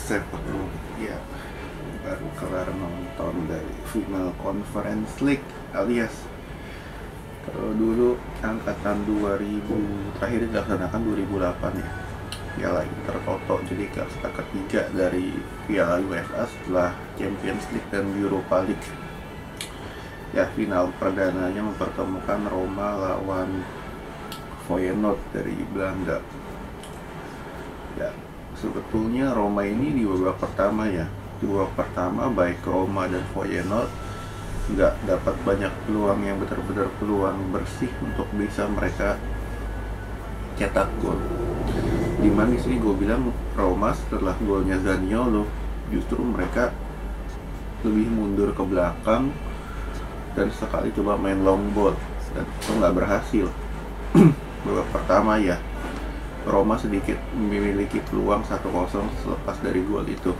sepak bola ya, baru kelar nonton dari final Conference League, alias kalau dulu angkatan 2000 terakhir dilaksanakan 2008 ya, Piala Intertoto, jadi kasta ketiga dari Piala UEFA setelah Champions League dan Europa League. Ya, final perdananya mempertemukan Roma lawan Feyenoord dari Belanda. Ya, sebetulnya Roma ini di babak pertama ya, di babak pertama baik Roma dan Feyenoord nggak dapat banyak peluang yang benar-benar peluang bersih untuk bisa mereka cetak gol. Dimana sih gue bilang Roma setelah golnya Zaniolo justru mereka lebih mundur ke belakang dan sekali coba main long ball dan itu nggak berhasil. Babak pertama ya Roma sedikit memiliki peluang 1-0 selepas dari gol itu.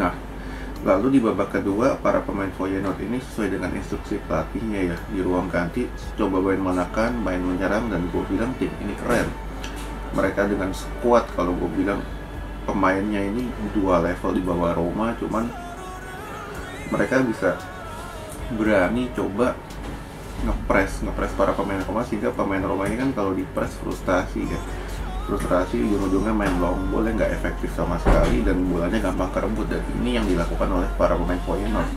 Nah, lalu di babak kedua para pemain Feyenoord ini sesuai dengan instruksi pelatihnya ya, di ruang ganti coba main menekan, main menyerang, dan gue bilang tim ini keren. Mereka dengan skuad, kalau gue bilang pemainnya ini 2 level di bawah Roma, cuman mereka bisa berani coba ngepres para pemain Roma, sehingga pemain Roma ini kan kalau dipres frustrasi ya, ujung-ujungnya main long ball yang nggak efektif sama sekali dan bolanya gampang kerebut. Dan ini yang dilakukan oleh para pemain Feyenoord,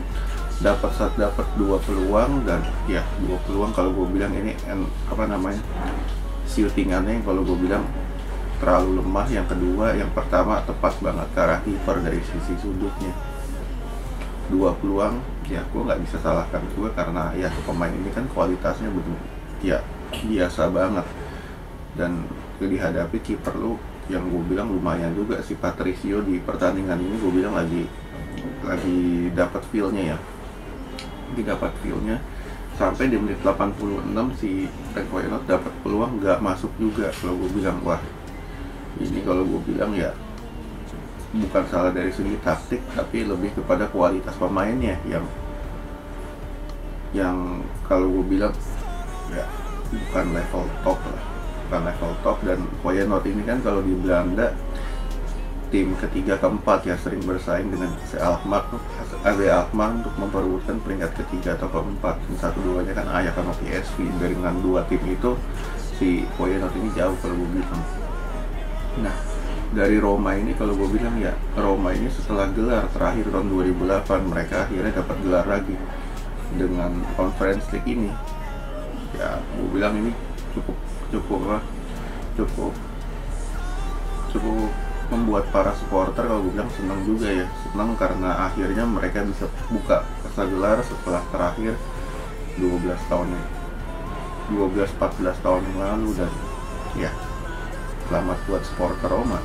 dapat 2 peluang, dan ya 2 peluang kalau gue bilang ini shootingannya kalau gue bilang terlalu lemah. Yang kedua, yang pertama tepat banget ke arah kiper dari sisi sudutnya. 2 peluang ya gue nggak bisa salahkan juga, karena ya pemain ini kan kualitasnya betul ya biasa banget, dan dihadapi kiper lu yang gue bilang lumayan juga si Patricio di pertandingan ini. Gue bilang lagi dapat feel-nya ya, sampai di menit 86 si Feyenoord dapat peluang nggak masuk juga. Kalau gue bilang wah ini kalau gue bilang ya bukan salah dari segi taktik, tapi lebih kepada kualitas pemainnya yang kalau gue bilang ya bukan level top. Dan Feyenoord ini kan kalau di Belanda tim ketiga keempat ya, sering bersaing dengan AZ Alkmaar untuk memperebutkan peringkat ketiga atau keempat. Satu-duanya kan Ajax sama PSV. Dengan 2 tim itu si Feyenoord ini jauh kalau gue bilang. Nah, dari Roma ini kalau gue bilang ya, Roma ini setelah gelar terakhir tahun 2008 mereka akhirnya dapat gelar lagi dengan Conference League ini. Ya, gue bilang ini cukup membuat para supporter kalau gue bilang senang juga ya, senang karena akhirnya mereka bisa buka pesta gelar setelah terakhir 14 14 tahun yang lalu. Dan ya selamat buat supporter Roma.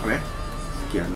Oke.